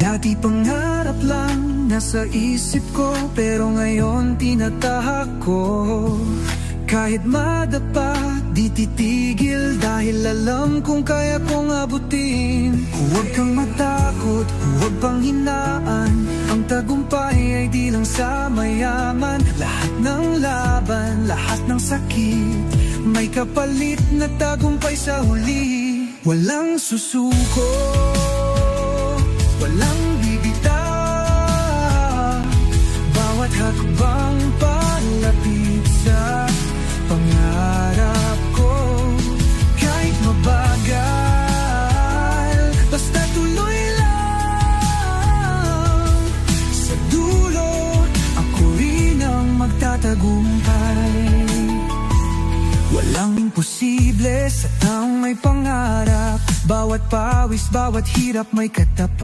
Dati pangarap lang nasa isip ko, pero ngayon tinatahak ko. Kahit madapa, di titigil, dahil alam kong kaya kong abutin. Huwag kang matakot, huwag pang hinaan, ang tagumpay ay di lang sa mayaman. Lahat ng laban, lahat ng sakit, may kapalit na tagumpay sa huli. Walang susuko, walang bibitaw, bawat hakbang palapit sa pangarap ko. Kahit mabagal, basta tuloy lang, sa dulo ako rin ang magtatagumpay. Walang imposible sa taong may pangarap, bawat pawis, bawat hirap may katapat.